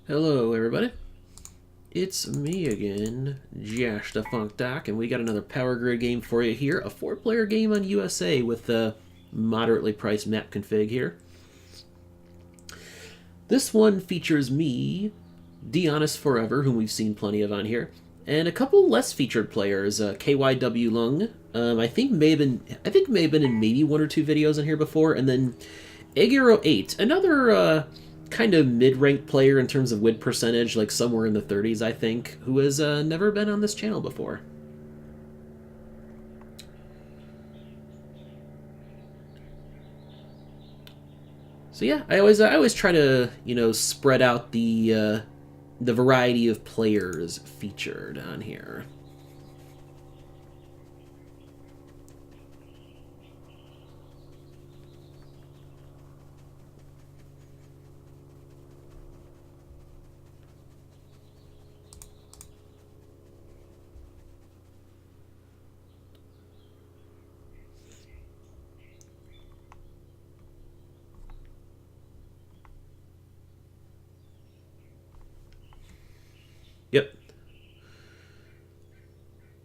Hello, everybody. It's me again, Josh the funkdoc, and we got another Power Grid game for you here. A 4-player game on USA with a moderately priced map config here. This one features me, Dionis4ever, whom we've seen plenty of on here, and a couple less featured players. kywleung, I think may have been in maybe one or two videos on here before, and then egero8, another kind of mid-ranked player in terms of win percentage, like somewhere in the 30s, I think, who has never been on this channel before. So yeah, I always try to spread out the variety of players featured on here. Yep.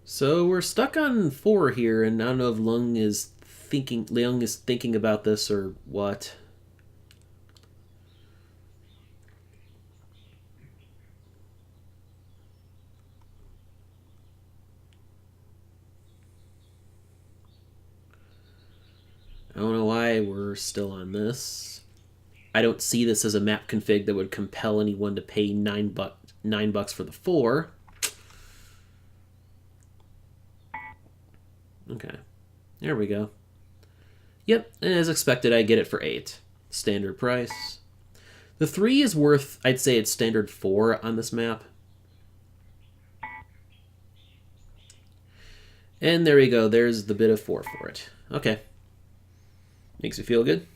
So we're stuck on 4 here, and I don't know if Leung is thinking about this or what. I don't know why we're still on this. I don't see this as a map config that would compel anyone to pay $9 for the 4. Okay, there we go. Yep, and as expected, I get it for 8. Standard price. The 3 is worth, I'd say it's standard 4 on this map. And there we go, there's the bid of 4 for it. Okay. Makes me feel good.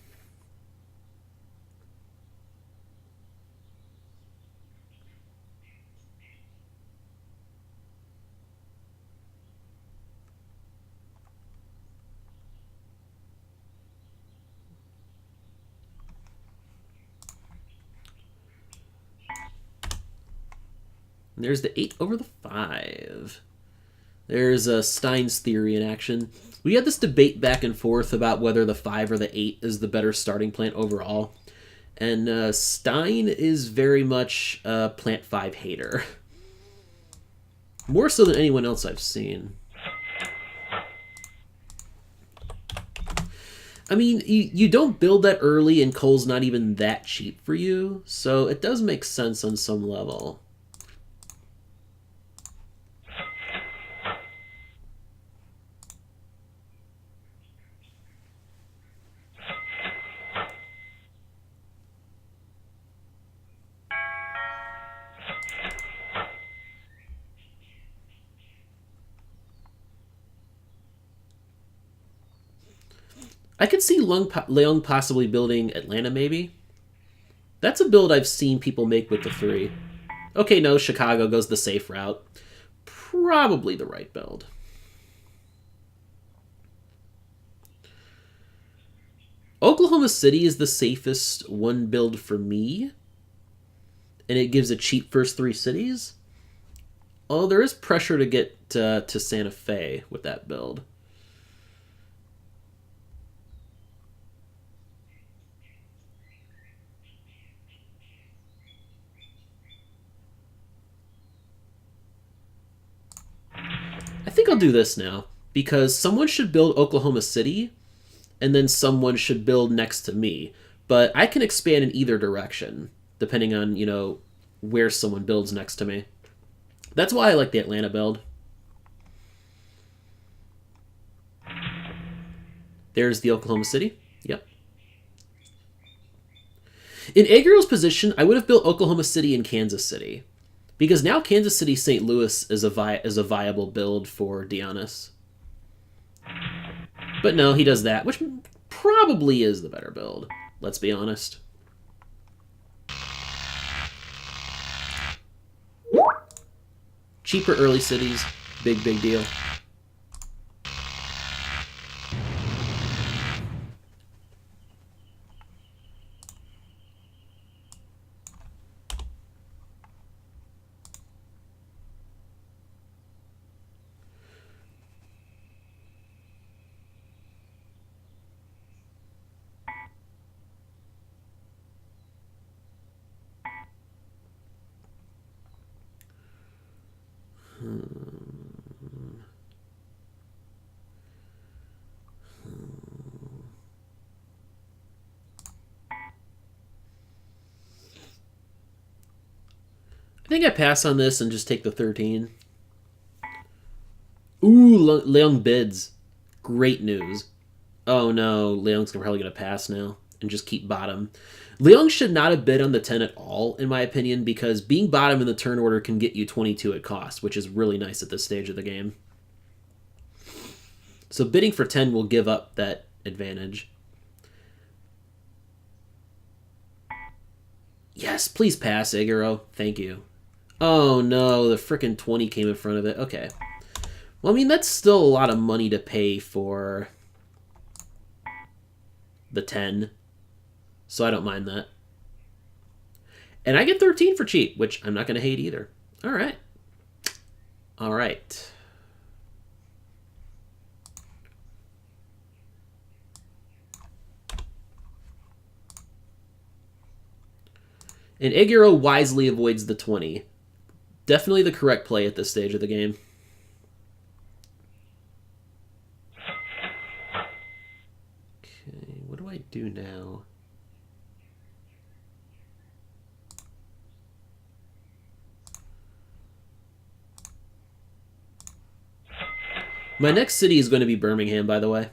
And there's the 8 over the 5. There's Stein's theory in action. We had this debate back and forth about whether the 5 or the 8 is the better starting plant overall. And Stein is very much a plant 5 hater. More so than anyone else I've seen. I mean, you don't build that early, and coal's not even that cheap for you, so it does make sense on some level. I could see Leung possibly building Atlanta, maybe. That's a build I've seen people make with the 3. Okay, no, Chicago goes the safe route. Probably the right build. Oklahoma City is the safest one build for me. And it gives a cheap first 3 cities. Oh, there is pressure to get to Santa Fe with that build. I think I'll do this now, because someone should build Oklahoma City, and then someone should build next to me. But I can expand in either direction, depending on, where someone builds next to me. That's why I like the Atlanta build. There's the Oklahoma City. Yep. In Egero's position, I would have built Oklahoma City and Kansas City, because now Kansas City St. Louis is a viable build for Dionis. But no, he does that, which probably is the better build. Let's be honest. Cheaper early cities, big deal. I think I pass on this and just take the 13. Ooh, Leung bids. Great news. Oh no, Leung's probably going to pass now and just keep bottom. Leung should not have bid on the 10 at all, in my opinion, because being bottom in the turn order can get you 22 at cost, which is really nice at this stage of the game. So bidding for 10 will give up that advantage. Yes, please pass, egero. Thank you. Oh no, the frickin' 20 came in front of it. Okay. Well, I mean, that's still a lot of money to pay for the 10. So I don't mind that. And I get 13 for cheap, which I'm not going to hate either. All right. All right. And egero wisely avoids the 20. Definitely the correct play at this stage of the game. Okay, what do I do now? My next city is going to be Birmingham, by the way.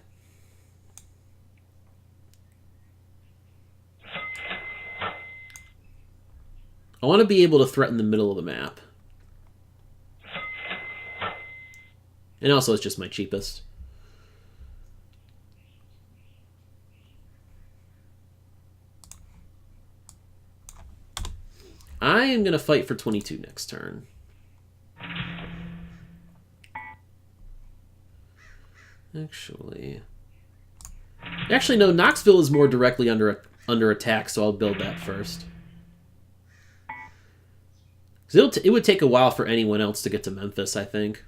I want to be able to threaten the middle of the map. And also, it's just my cheapest. I am going to fight for 22 next turn. Actually, no. Knoxville is more directly under attack, so I'll build that first. It would take a while for anyone else to get to Memphis, I think.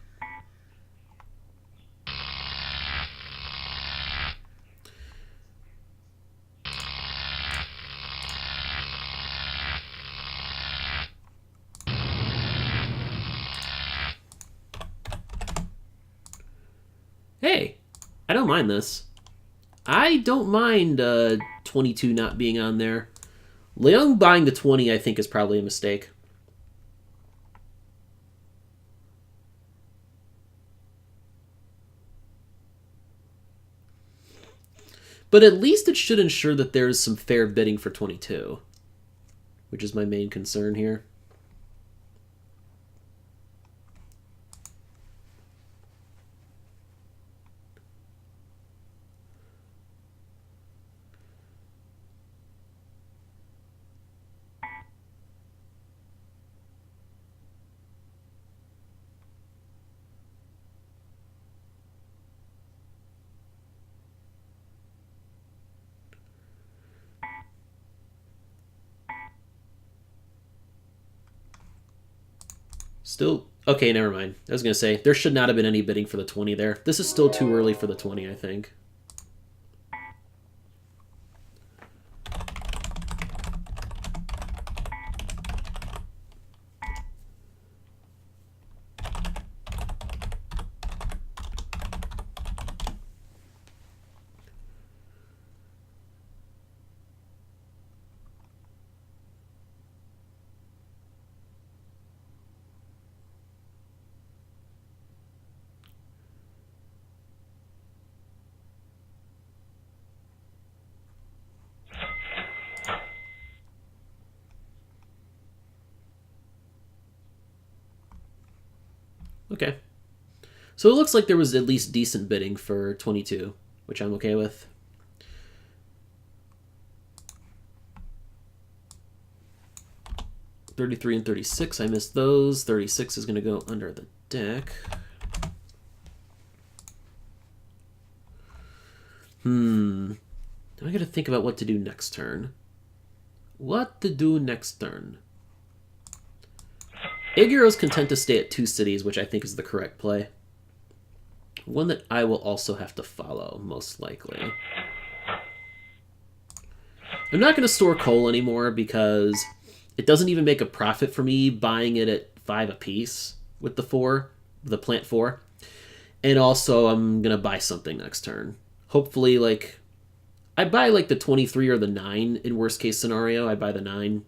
Hey, I don't mind this. I don't mind 22 not being on there. Leung buying the 20, I think, is probably a mistake. But at least it should ensure that there's some fair bidding for 22, which is my main concern here. Still, okay, never mind. I was going to say, there should not have been any bidding for the 20 there. This is still too early for the 20, I think. Okay. So it looks like there was at least decent bidding for 22, which I'm okay with. $33 and $36, I missed those. $36 is going to go under the deck. Now I got to think about what to do next turn. What to do next turn? Egero's content to stay at 2 cities, which I think is the correct play. One that I will also have to follow, most likely. I'm not going to store coal anymore because it doesn't even make a profit for me buying it at 5 apiece with the 4. the plant for. And also, I'm going to buy something next turn. Hopefully, like, I buy, like, the 23 or the 9 in worst case scenario. I buy the 9.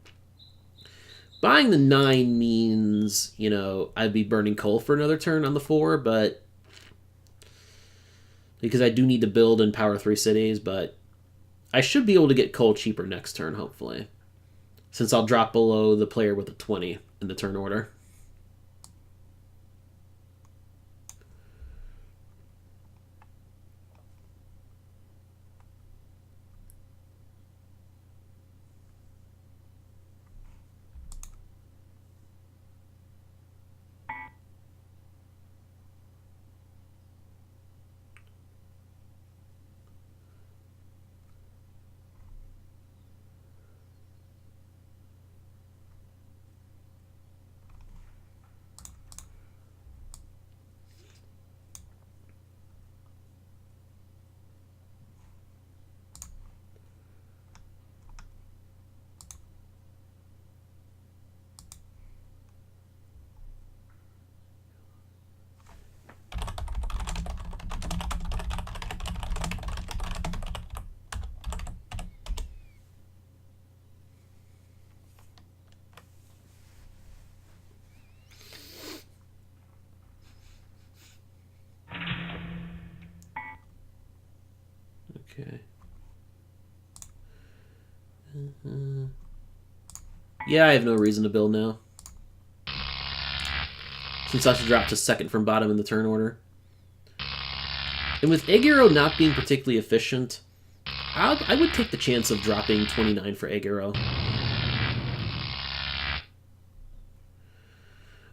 Buying the 9 means, you know, I'd be burning coal for another turn on the 4, but... because I do need to build and power 3 cities, but I should be able to get coal cheaper next turn, hopefully. Since I'll drop below the player with a 20 in the turn order. Okay. Yeah, I have no reason to build now. Since I should drop to second from bottom in the turn order. And with egero not being particularly efficient, I would take the chance of dropping 29 for egero.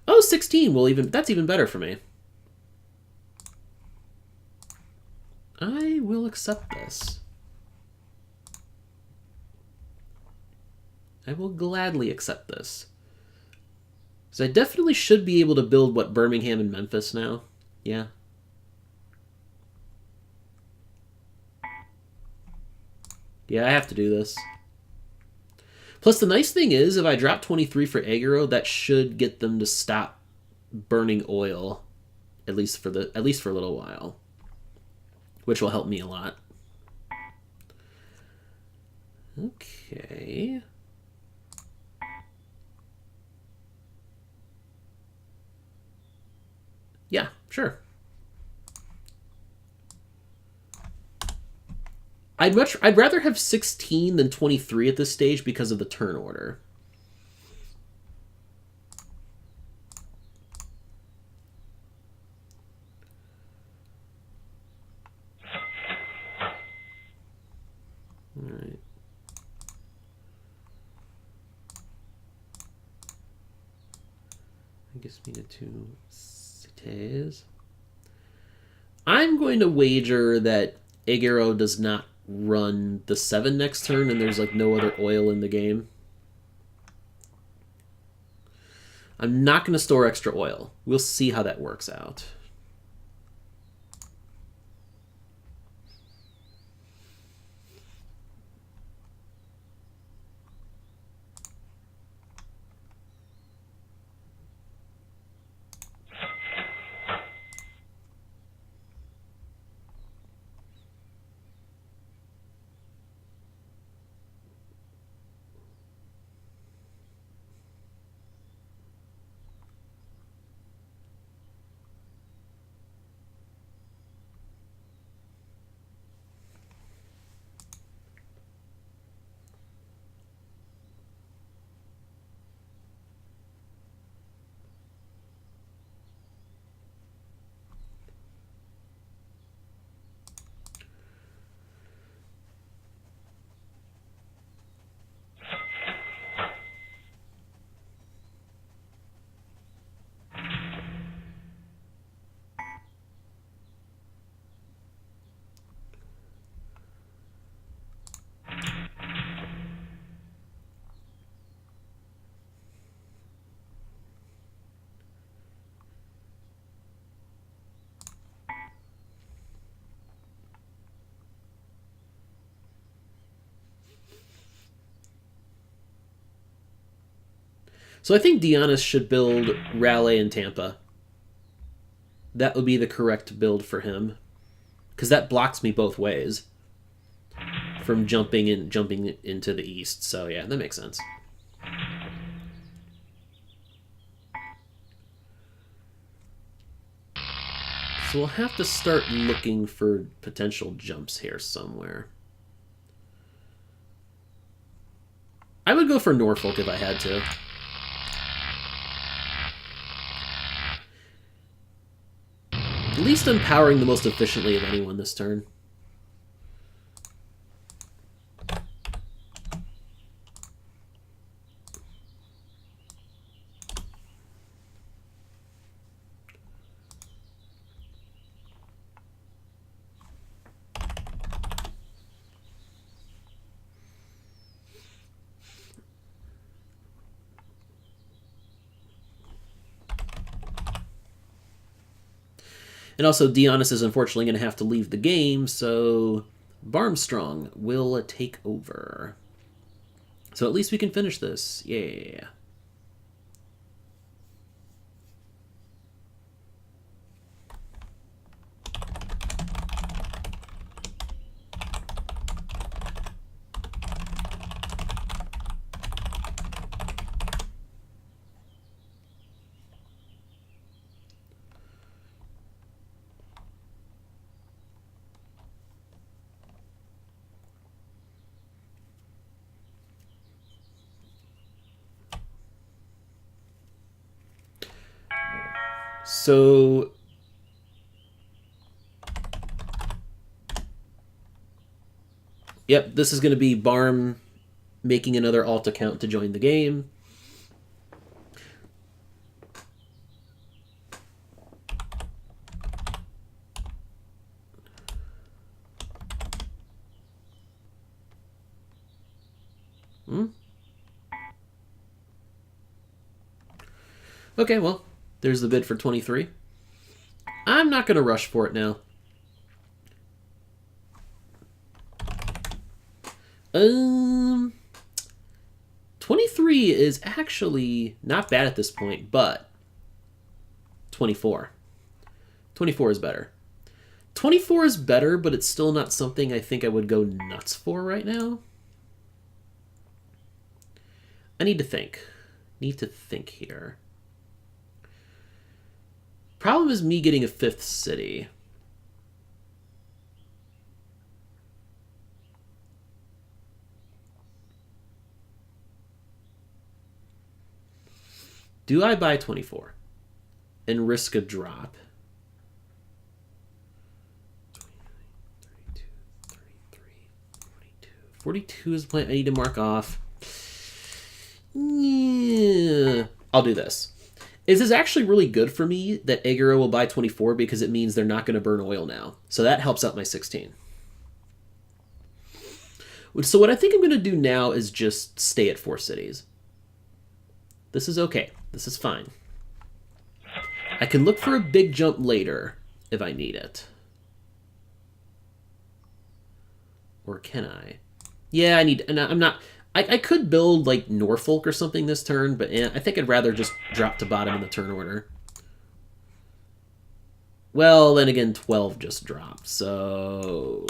Oh, 16. Well, that's even better for me. I will accept this. I will gladly accept this. Because I definitely should be able to build, what, Birmingham and Memphis now? Yeah. Yeah, I have to do this. Plus, the nice thing is, if I drop 23 for egero, that should get them to stop burning oil, at least for a little while, which will help me a lot. Okay. Yeah, sure. I'd rather have 16 than 23 at this stage because of the turn order. All right. I guess we need 2 cities. I'm going to wager that egero does not run the 7 next turn, and there's like no other oil in the game. I'm not going to store extra oil. We'll see how that works out. So I think Dionis should build Raleigh and Tampa. that would be the correct build for him. Because that blocks me both ways from jumping into the east. So yeah, that makes sense. So we'll have to start looking for potential jumps here somewhere. I would go for Norfolk if I had to. At least I'm powering the most efficiently of anyone this turn. And also, Dionis is unfortunately going to have to leave the game, so Barmstrong will take over. So at least we can finish this. Yeah. So yep, this is going to be Barm making another alt account to join the game. Okay, well, there's the bid for 23. I'm not going to rush for it now. 23 is actually not bad at this point, but 24. 24 is better. 24 is better, but it's still not something I think I would go nuts for right now. I need to think. Need to think here. Problem is me getting a 5th city. Do I buy 24 and risk a drop? 42 is the plan. I need to mark off. Yeah. I'll do this. This is actually really good for me that egero will buy 24 because it means they're not going to burn oil now. So that helps out my 16. So what I think I'm going to do now is just stay at 4 cities. This is okay. This is fine. I can look for a big jump later if I need it. Or can I? Yeah, I need... And I'm not... I could build, like, Norfolk or something this turn, but I think I'd rather just drop to bottom in the turn order. Well, then again, 12 just dropped, so...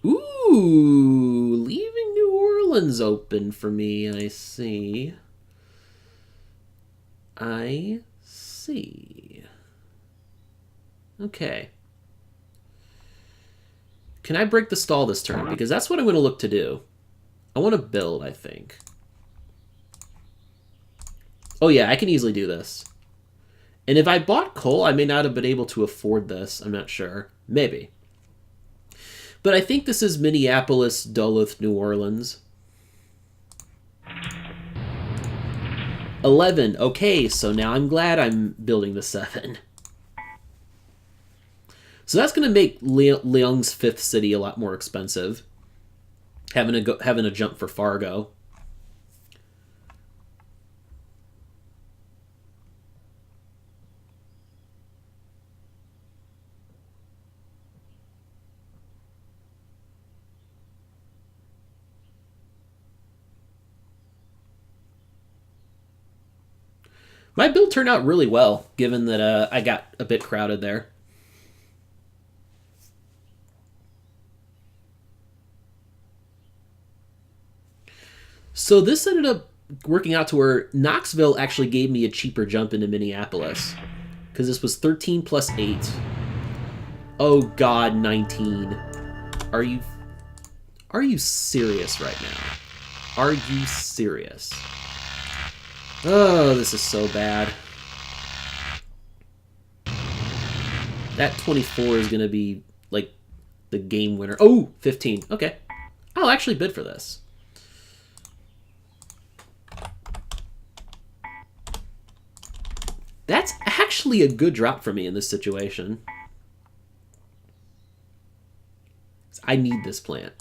Ooh, leaving New Orleans open for me, I see. I see. Okay. Can I break the stall this turn? Because that's what I'm going to look to do. I want to build, I think. Oh yeah, I can easily do this. And if I bought coal, I may not have been able to afford this. I'm not sure. Maybe. But I think this is Minneapolis, Duluth, New Orleans. 11. Okay, so now I'm glad I'm building the 7. So that's going to make Leung's 5th city a lot more expensive. Having a jump for Fargo. My build turned out really well, given that I got a bit crowded there. So this ended up working out to where Knoxville actually gave me a cheaper jump into Minneapolis. Because this was 13 plus 8. Oh god, 19. Are you serious right now? Are you serious? Oh, this is so bad. That 24 is going to be, like, the game winner. Oh, 15. Okay. I'll actually bid for this. That's actually a good drop for me in this situation. I need this plant.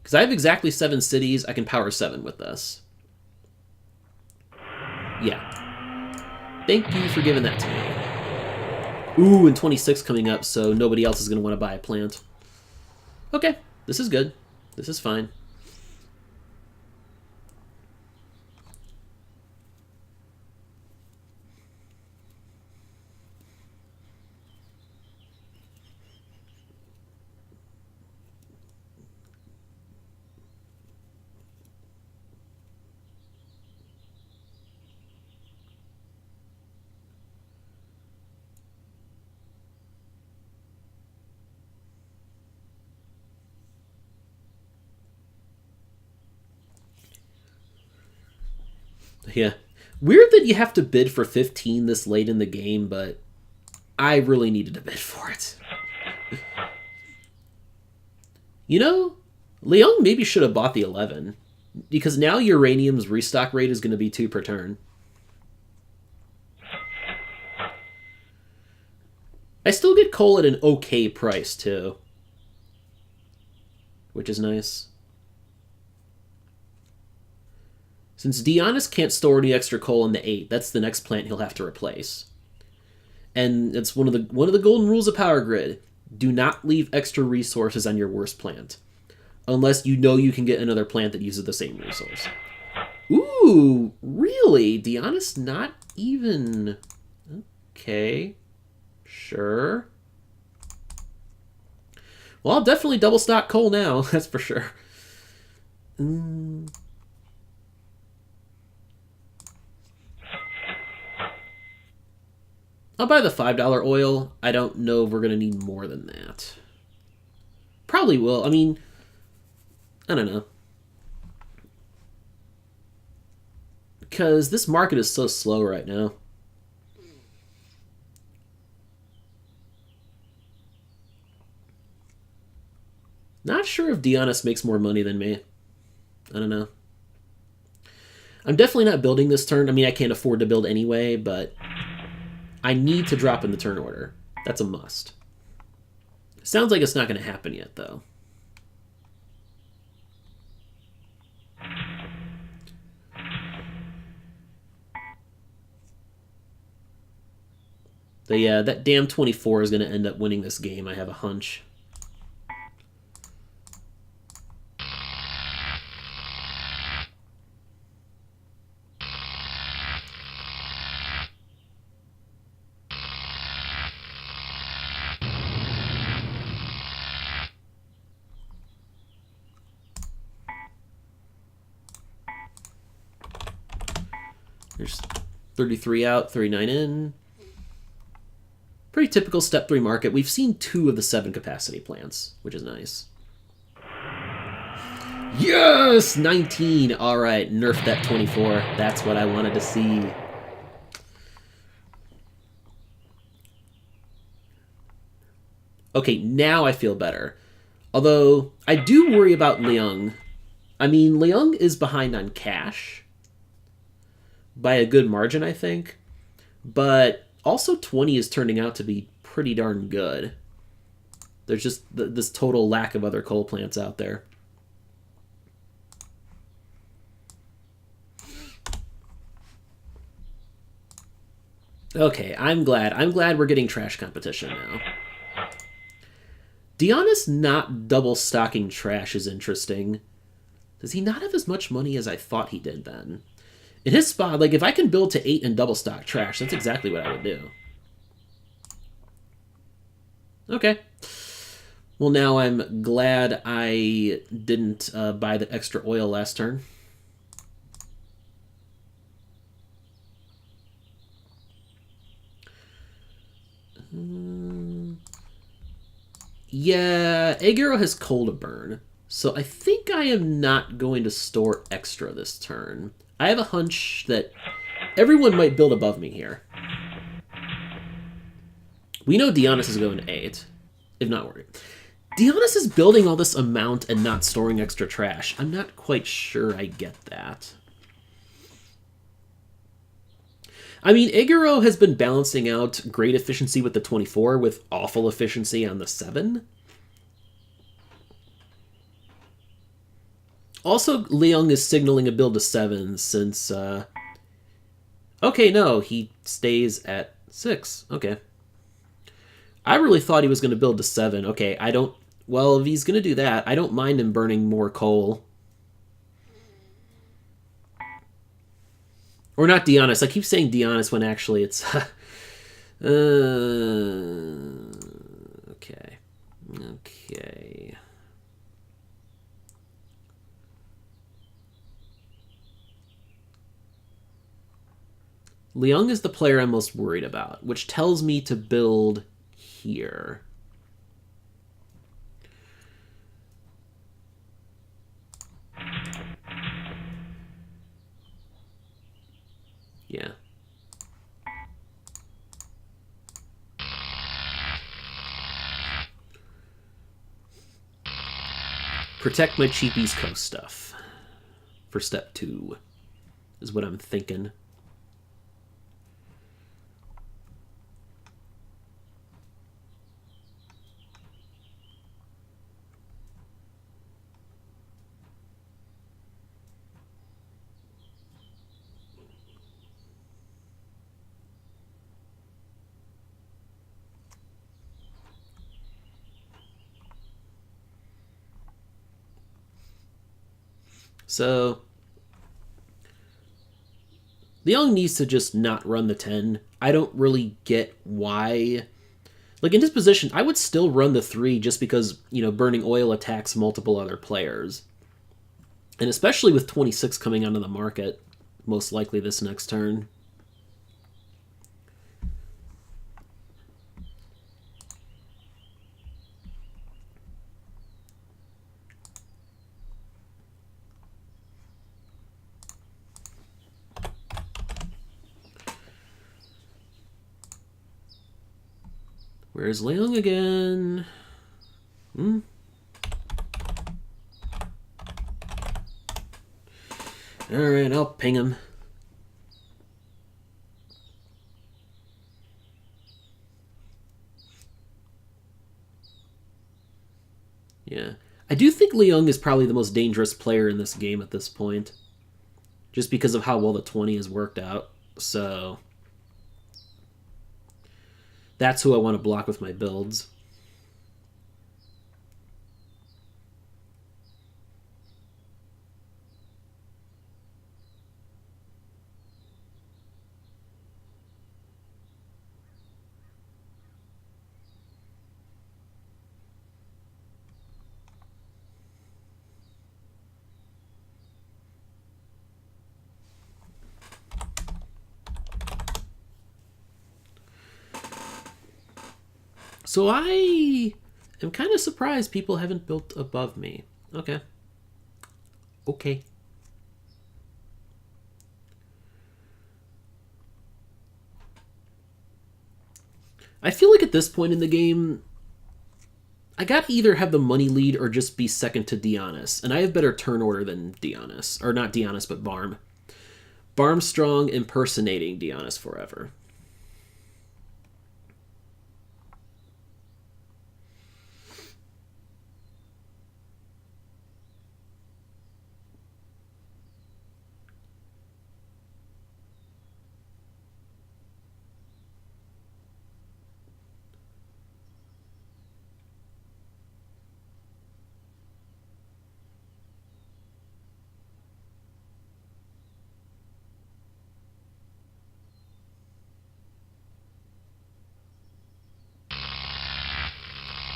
Because I have exactly 7 cities. I can power 7 with this. Yeah. Thank you for giving that to me. Ooh, and 26 coming up, so nobody else is going to want to buy a plant. Okay, this is good. This is fine. Yeah. Weird that you have to bid for 15 this late in the game, but I really needed to bid for it. You know, Leung maybe should have bought the 11, because now Uranium's restock rate is going to be 2 per turn. I still get coal at an okay price, too. Which is nice. Since Dionis can't store any extra coal in the 8, that's the next plant he'll have to replace. And it's one of the golden rules of Power Grid. Do not leave extra resources on your worst plant. Unless you know you can get another plant that uses the same resource. Ooh, really? Dionis not even... Okay. Sure. Well, I'll definitely double stock coal now, that's for sure. I'll buy the $5 oil. I don't know if we're going to need more than that. Probably will. I mean, I don't know. Because this market is so slow right now. Not sure if Dionis makes more money than me. I don't know. I'm definitely not building this turn. I mean, I can't afford to build anyway, but I need to drop in the turn order. That's a must. Sounds like it's not going to happen yet, though. But yeah, that damn 24 is going to end up winning this game, I have a hunch. There's 33 out, 39 in. Pretty typical step 3 market. We've seen 2 of the 7 capacity plants, which is nice. Yes! 19! Alright, nerf that 24. That's what I wanted to see. Okay, now I feel better. Although, I do worry about Leung. I mean, Leung is behind on cash. By a good margin, I think. But also 20 is turning out to be pretty darn good. There's just this total lack of other coal plants out there. Okay, I'm glad. I'm glad we're getting trash competition now. Dionis not double stocking trash is interesting. Does he not have as much money as I thought he did then? In his spot, like, if I can build to 8 and double stock trash, that's exactly what I would do. Okay. Well, now I'm glad I didn't buy the extra oil last turn. Yeah, egero has coal to burn. So I think I am not going to store extra this turn. I have a hunch that everyone might build above me here. We know Dionis is going to 8, if not worried. Dionis is building all this amount and not storing extra trash. I'm not quite sure I get that. I mean, egero has been balancing out great efficiency with the 24 with awful efficiency on the 7. Also, Leung is signaling a build to 7 since... Okay, no, he stays at 6. Okay. I really thought he was going to build to 7. Okay, I don't... Well, if he's going to do that, I don't mind him burning more coal. Or not Dionis. I keep saying Dionis when actually it's... okay. Okay. Leung is the player I'm most worried about, which tells me to build here. Yeah. Protect my cheap East Coast stuff for step 2 is what I'm thinking. So, Leung needs to just not run the 10. I don't really get why. Like, in his position, I would still run the 3 just because, you know, burning oil attacks multiple other players. And especially with 26 coming onto the market, most likely this next turn. Where's Leung again? Alright, I'll ping him. Yeah. I do think Leung is probably the most dangerous player in this game at this point. Just because of how well the 20 has worked out. So... that's who I want to block with my builds. So I am kind of surprised people haven't built above me. Okay. Okay. I feel like at this point in the game, I gotta either have the money lead or just be second to Dionis. And I have better turn order than Dionis. Or not Dionis, but Barm. Barmstrong impersonating Dionis4ever.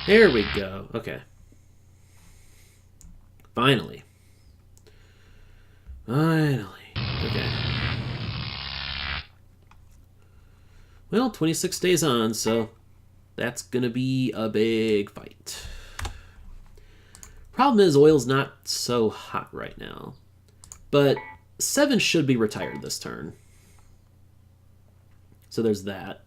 There we go. Okay. Finally. Finally. Okay. Well, 26 days on, so that's gonna be a big fight. Problem is, oil's not so hot right now. But 7 should be retired this turn. So there's that.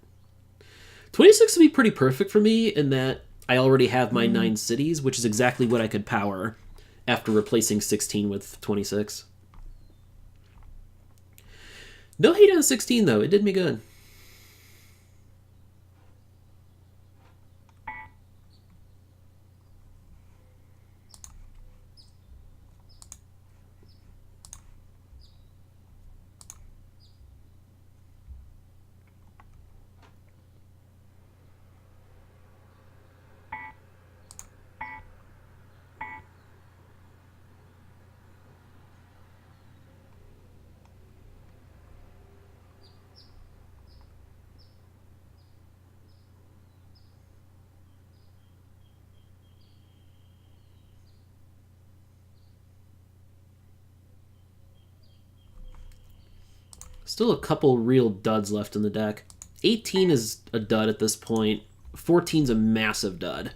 26 would be pretty perfect for me in that I already have my 9 cities, which is exactly what I could power after replacing 16 with 26. No hate on 16, though. It did me good. Still a couple real duds left in the deck. 18 is a dud at this point. 14's a massive dud,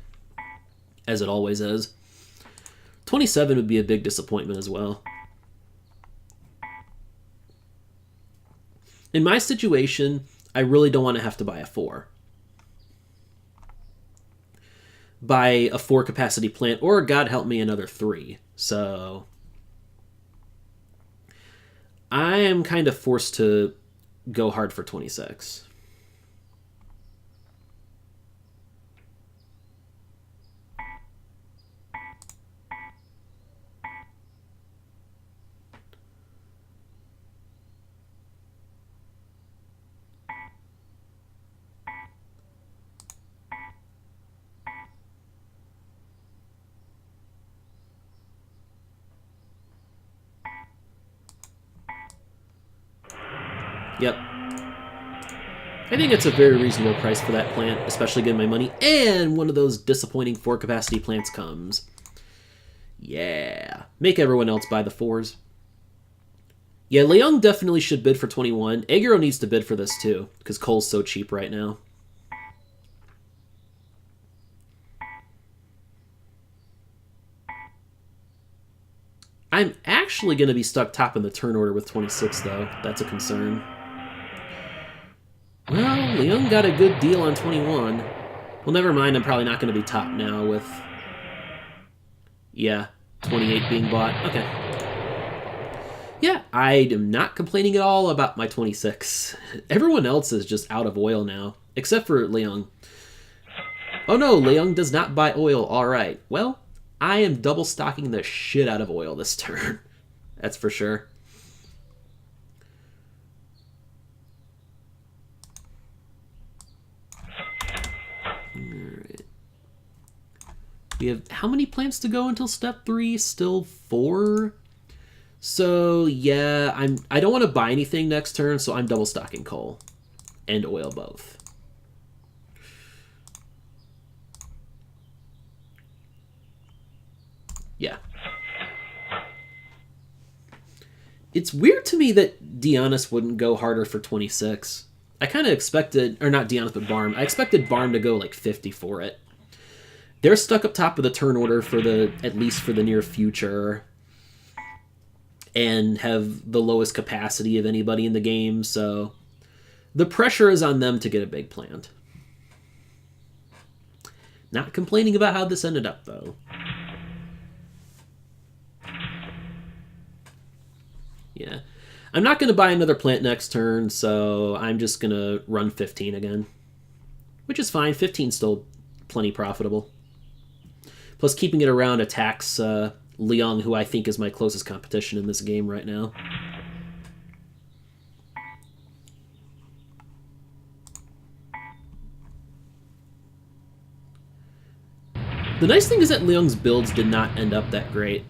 as it always is. 27 would be a big disappointment as well. In my situation, I really don't want to have to buy a 4. Buy a 4 capacity plant, or God help me, another 3. So I am kind of forced to go hard for 26. Yep. I think it's a very reasonable price for that plant, especially given my money, and one of those disappointing 4 capacity plants comes. Yeah. Make everyone else buy the 4s. Yeah, Leung definitely should bid for 21. Egero needs to bid for this too, because coal's so cheap right now. I'm actually going to be stuck top in the turn order with 26, though. That's a concern. Well, Leung got a good deal on 21. Well, never mind. I'm probably not going to be top now with... Yeah, 28 being bought. Okay. Yeah, I am not complaining at all about my 26. Everyone else is just out of oil now, except for Leung. Oh no, Leung does not buy oil. All right. Well, I am double stocking the shit out of oil this turn. That's for sure. Alright. We have how many plants to go until step 3? Still 4? So yeah, I don't want to buy anything next turn, so I'm double stocking coal and oil both. Yeah. It's weird to me that Dionis wouldn't go harder for 26. I kind of expected, or not Dionis, but Barm. I expected Barm to go like 50 for it. They're stuck up top of the turn order for at least for the near future, and have the lowest capacity of anybody in the game, so the pressure is on them to get a big plant. Not complaining about how this ended up, though. Yeah. I'm not going to buy another plant next turn, so I'm just going to run 15 again. Which is fine. 15's still plenty profitable. Plus, keeping it around attacks Leung, who I think is my closest competition in this game right now. The nice thing is that Leung's builds did not end up that great.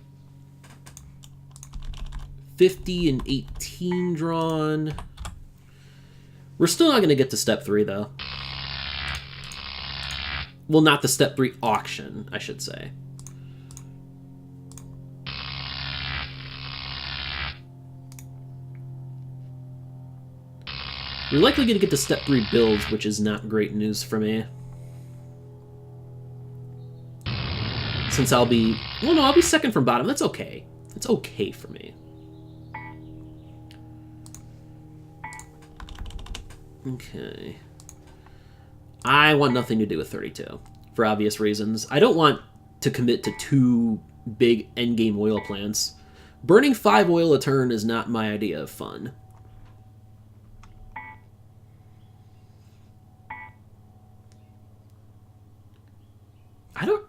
50 and 18 drawn. We're still not going to get to step 3, though. Well, not the step 3 auction, I should say. We're likely going to get to step 3 builds, which is not great news for me. Since I'll be... Well, no, I'll be second from bottom. That's okay. It's okay for me. Okay. I want nothing to do with 32, for obvious reasons. I don't want to commit to 2 big endgame oil plants. Burning 5 oil a turn is not my idea of fun. I don't...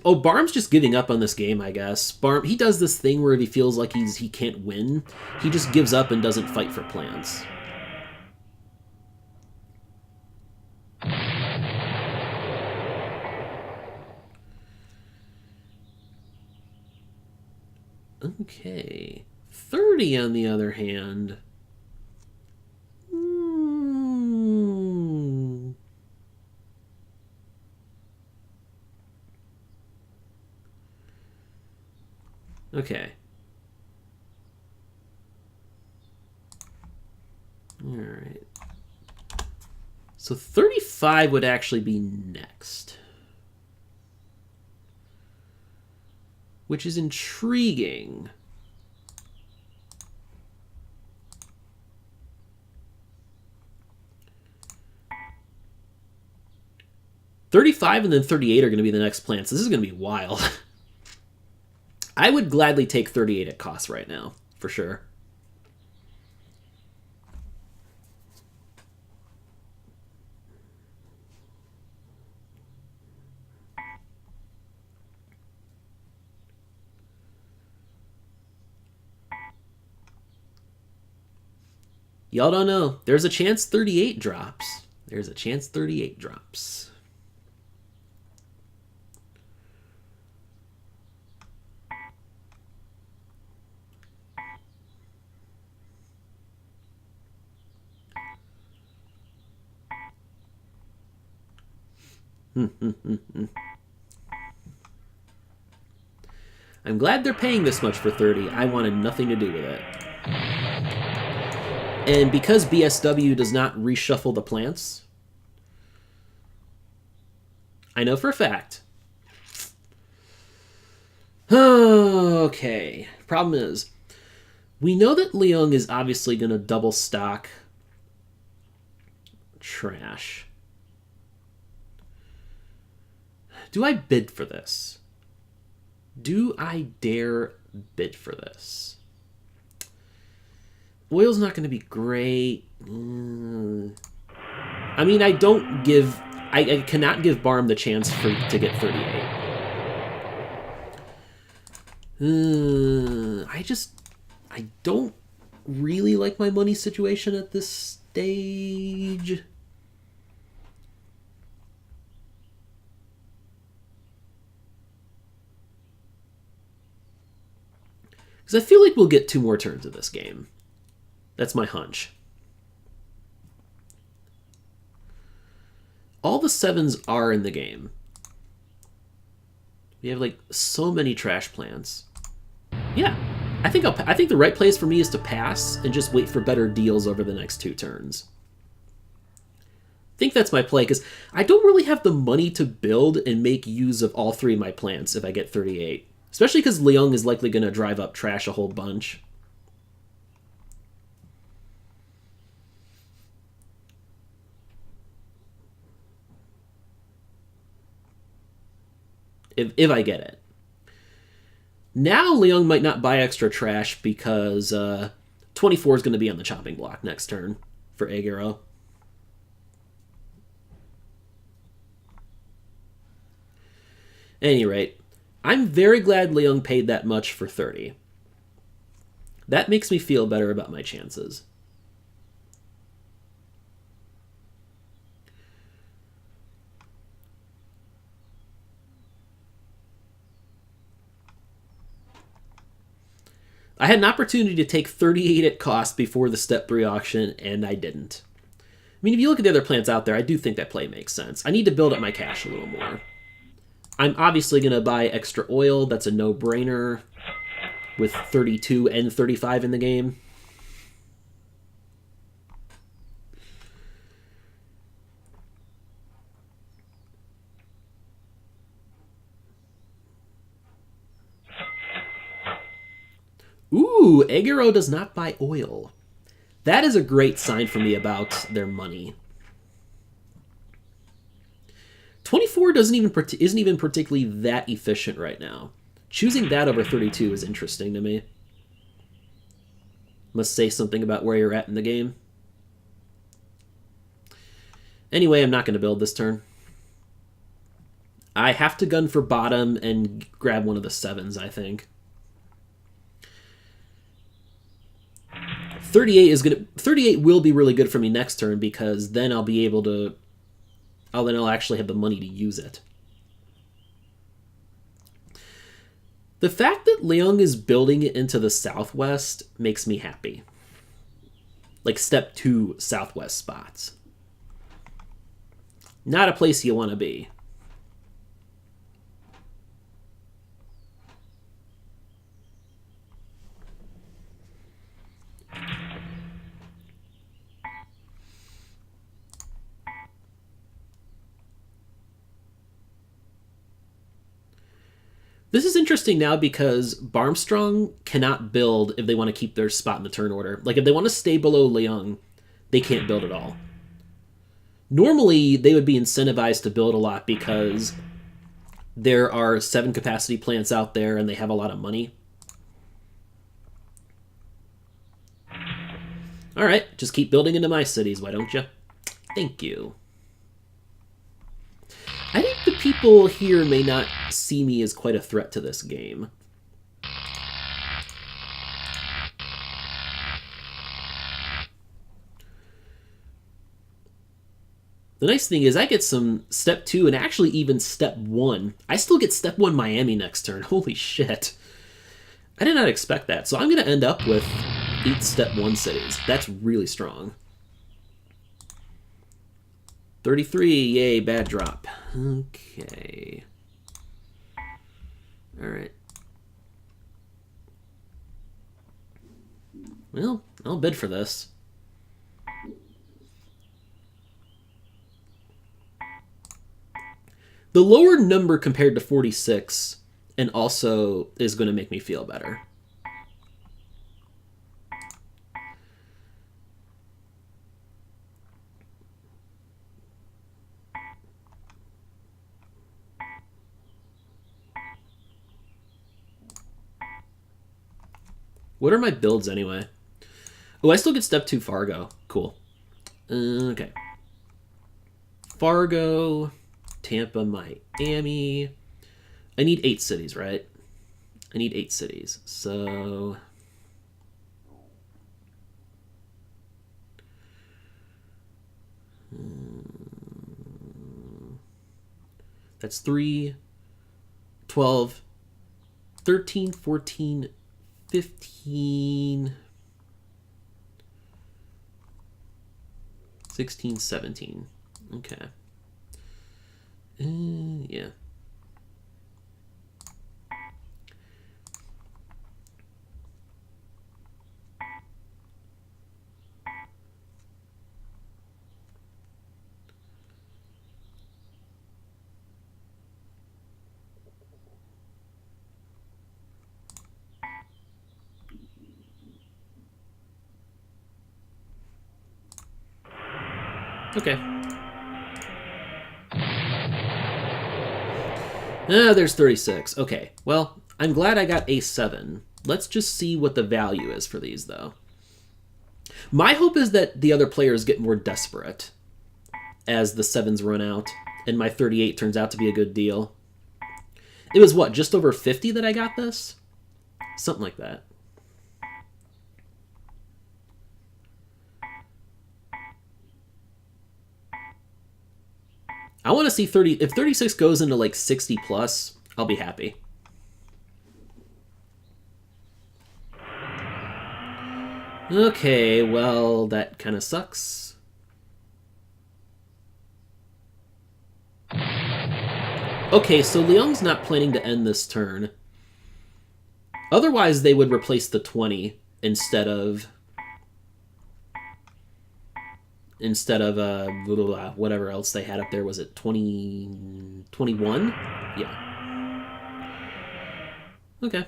Oh, Barm's just giving up on this game, I guess. Barm, he does this thing where if he feels like he can't win, he just gives up and doesn't fight for plants. Okay. 30, on the other hand... Okay. Alright. So 35 would actually be next. Which is intriguing. $35 and then 38 are going to be the next plants. This is going to be wild. I would gladly take 38 at cost right now, for sure. Y'all don't know. There's a chance 38 drops. There's a chance 38 drops. I'm glad they're paying this much for 30. I wanted nothing to do with it. And because BSW does not reshuffle the plants, I know for a fact. Okay. Problem is, we know that Leung is obviously going to double stock trash. Do I bid for this? Do I dare bid for this? Oil's not going to be great. I mean, I don't give... I cannot give Barm the chance to get 38. I don't really like my money situation at this stage. Because I feel like we'll get 2 more turns of this game. That's my hunch. All the 7s are in the game. We have like so many trash plants. Yeah, I think the right place for me is to pass and just wait for better deals over the next 2 turns. I think that's my play, because I don't really have the money to build and make use of all 3 of my plants if I get 38. Especially because Leung is likely going to drive up trash a whole bunch. If I get it. Now Leung might not buy extra trash because 24 is going to be on the chopping block next turn for egero. At any rate, I'm very glad Leung paid that much for 30. That makes me feel better about my chances. I had an opportunity to take 38 at cost before the Step 3 auction, and I didn't. mean, if you look at the other plants out there, I do think that play makes sense. I need to build up my cash a little more. I'm obviously going to buy extra oil. That's a no-brainer with 32 and 35 in the game. Ooh, egero does not buy oil. That is a great sign for me about their money. 24 isn't even particularly that efficient right now. Choosing that over 32 is interesting to me. Must say something about where you're at in the game. Anyway, I'm not going to build this turn. I have to gun for bottom and grab one of the 7s, I think. 38 will be really good for me next turn because then I'll be able to... then I'll actually have the money to use it. The fact that Leung is building it into the southwest makes me happy. Like step 2 southwest spots. Not a place you want to be. This is interesting now because Barmstrong cannot build if they want to keep their spot in the turn order. Like, if they want to stay below Leung, they can't build at all. Normally, they would be incentivized to build a lot because there are 7 capacity plants out there and they have a lot of money. All right, just keep building into my cities, why don't you? Thank you. I think the people here may not see me as quite a threat to this game. The nice thing is I get some step 2 and actually even step 1. I still get step 1 Miami next turn. Holy shit. I did not expect that. So I'm going to end up with 8 step 1 cities. That's really strong. 33, yay, bad drop. Okay. Alright. Well, I'll bid for this. The lower number compared to 46 and also is going to make me feel better. What are my builds anyway? Oh, I still get step 2 Fargo. Cool. Okay. Fargo, Tampa, Miami. I need 8 cities, right? I need 8 cities. So... that's 3, 12, 13, 14... 15, 16, 17. Okay. Yeah. Okay. There's 36. Okay. Well, I'm glad I got A7. Let's just see what the value is for these, though. My hope is that the other players get more desperate as the 7s run out, and my 38 turns out to be a good deal. It was, what, just over 50 that I got this? Something like that. I want to see 30. If 36 goes into like 60 plus, I'll be happy. Okay, well, that kind of sucks. Okay, so Leung's not planning to end this turn. Otherwise, they would replace the 20 instead of whatever else they had up there. Was it 20, 21? Yeah. Okay.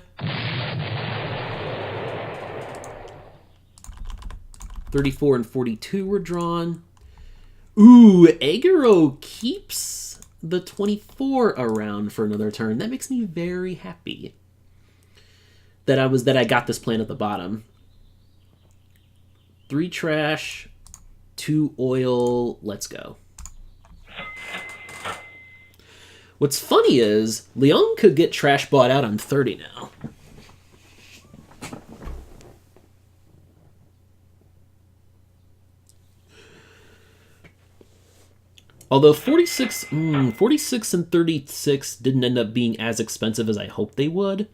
34 and 42 were drawn. Ooh, egero keeps the 24 around for another turn. That makes me very happy that I got this plan at the bottom. 3 trash, 2 oil, let's go. What's funny is Leung could get trash bought out on 30 now. Although 46 and 36 didn't end up being as expensive as I hoped they would,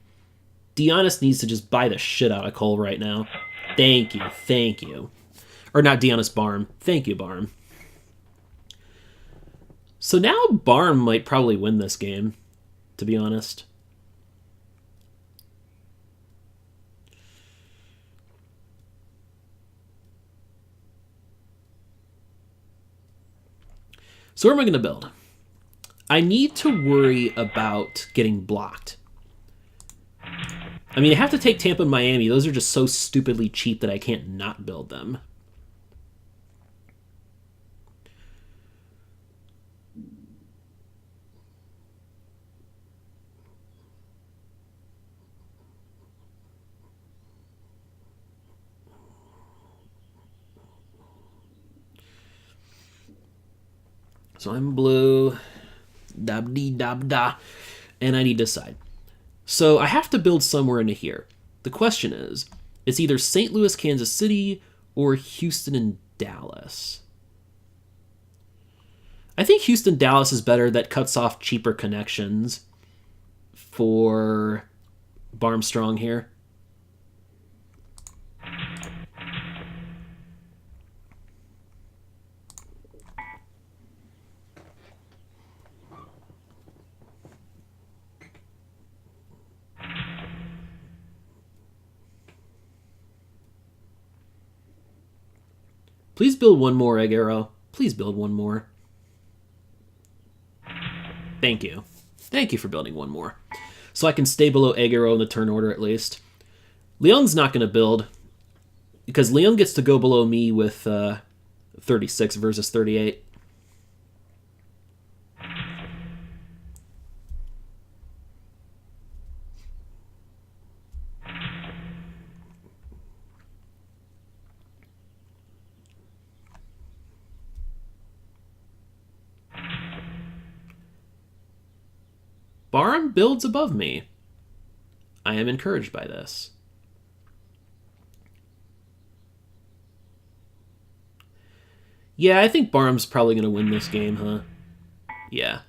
Dionis needs to just buy the shit out of coal right now. Thank you, thank you. Or not Dionis, Barm. Thank you, Barm. So now Barm might probably win this game, to be honest. So where am I going to build? I need to worry about getting blocked. I mean, I have to take Tampa and Miami. Those are just so stupidly cheap that I can't not build them. So I'm blue, dab-dee-dab-da, and I need to decide. So I have to build somewhere into here. The question is, it's either St. Louis, Kansas City, or Houston and Dallas. I think Houston, Dallas is better. That cuts off cheaper connections for Barmstrong here. Please build one more, egero. Please build one more. Thank you. Thank you for building one more. So I can stay below egero in the turn order at least. Leung's not going to build, because Leung gets to go below me with 36 versus 38. Barm builds above me. I am encouraged by this. Yeah, I think Barm's probably going to win this game, huh? Yeah.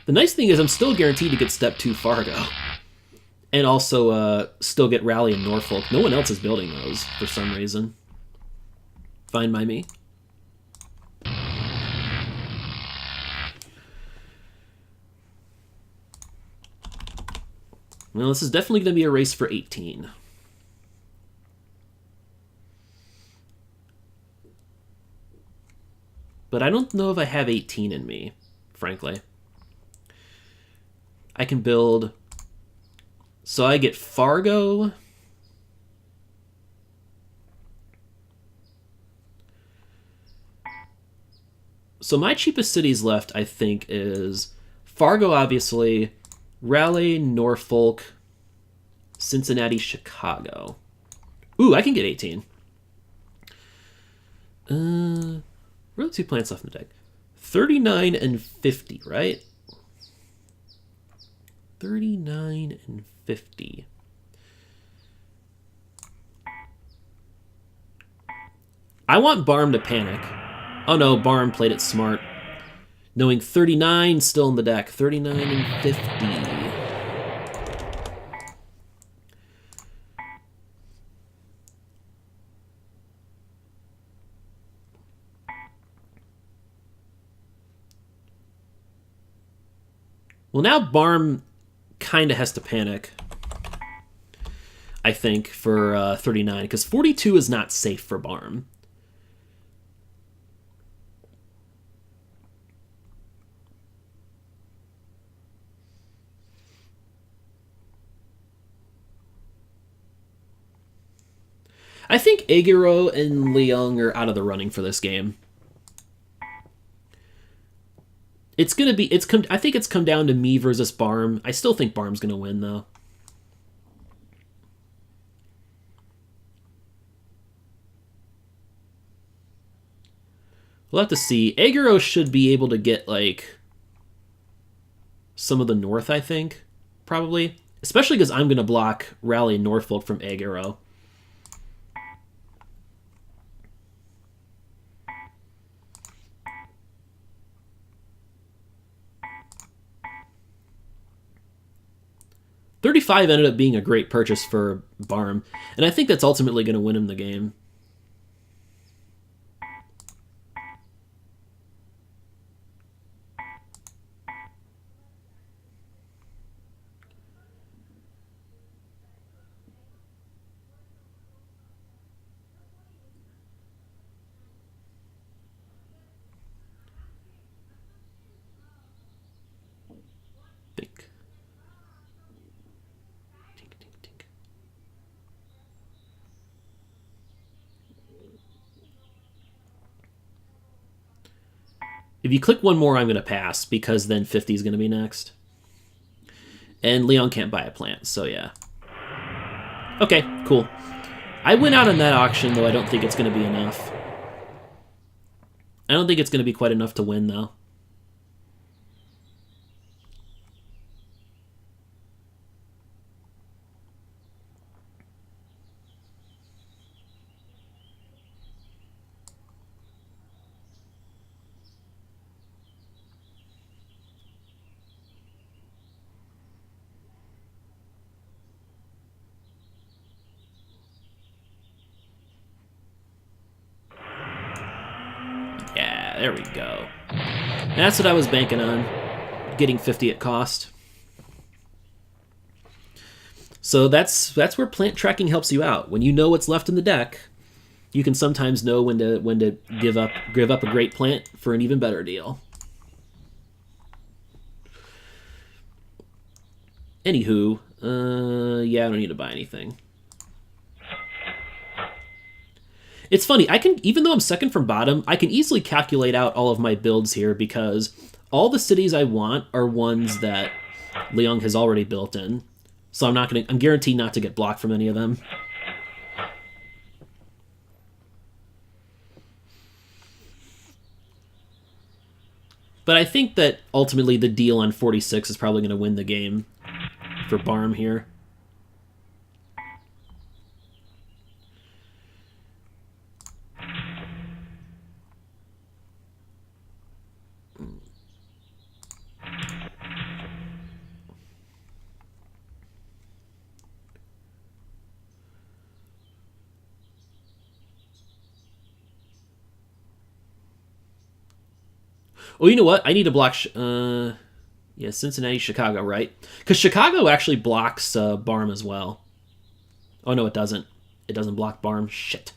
The nice thing is I'm still guaranteed to get step 2 Fargo. And also still get Raleigh and Norfolk. No one else is building those for some reason. Fine by me. Well, this is definitely going to be a race for 18. But I don't know if I have 18 in me, frankly. I can build... So I get Fargo... So my cheapest cities left, I think, is Fargo, obviously, Raleigh, Norfolk, Cincinnati, Chicago. Ooh, I can get 18. Really 2 plants left in the deck. 39 and 50, right? 39 and 50. I want Barm to panic. Oh no, Barm played it smart. Knowing 39 still in the deck. 39 and 50. Well, now Barm kind of has to panic, I think, for 39, because 42 is not safe for Barm. I think Egero and Leung are out of the running for this game. It's gonna be. I think it's come down to me versus Barm. I still think Barm's gonna win though. We'll have to see. Egero should be able to get like some of the north. I think probably, especially because I'm gonna block Rally and Norfolk from Egero. $35 ended up being a great purchase for Barm, and I think that's ultimately going to win him the game. Think. If you click one more, I'm going to pass, because then 50 is going to be next. And Leon can't buy a plant, so yeah. Okay, cool. I went out on that auction, though I don't think it's going to be enough. I don't think it's going to be quite enough to win, though. Yeah, there we go. That's what I was banking on, getting 50 at cost. So that's where plant tracking helps you out. When you know what's left in the deck, you can sometimes know when to give up a great plant for an even better deal. Anywho, yeah, I don't need to buy anything. It's funny, even though I'm second from bottom, I can easily calculate out all of my builds here, because all the cities I want are ones that Leung has already built in. So I'm guaranteed not to get blocked from any of them. But I think that ultimately the deal on 46 is probably going to win the game for Barm here. Oh, you know what? I need to block... yeah, Cincinnati, Chicago, right? Because Chicago actually blocks Barm as well. Oh, no, it doesn't. It doesn't block Barm. Shit.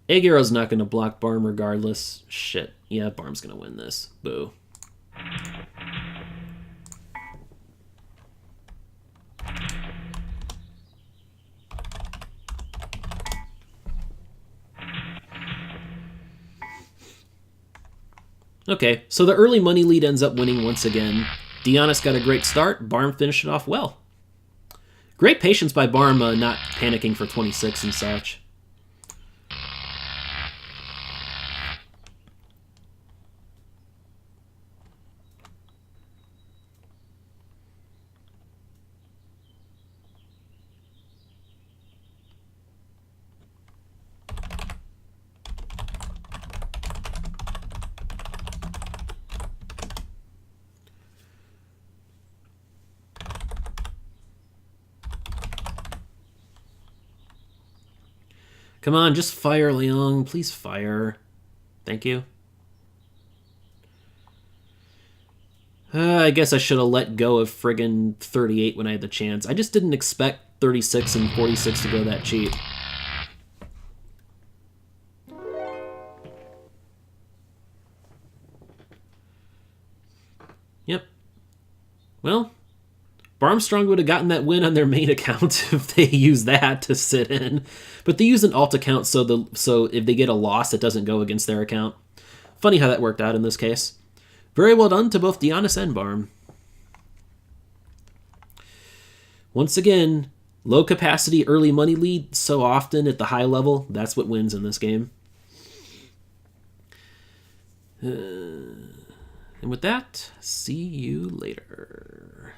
Egero's not going to block Barm regardless. Shit. Yeah, Barm's going to win this. Boo. Okay, so the early money lead ends up winning once again. Dionis got a great start. Barm finished it off well. Great patience by Barm not panicking for 26 and such. Come on, just fire, Leung. Please fire. Thank you. I guess I should have let go of friggin' 38 when I had the chance. I just didn't expect 36 and 46 to go that cheap. Yep. Well, Barmstrong would have gotten that win on their main account if they use that to sit in. But they use an alt account so if they get a loss, it doesn't go against their account. Funny how that worked out in this case. Very well done to both Dionis and Barm. Once again, low capacity early money lead so often at the high level, that's what wins in this game. And with that, see you later.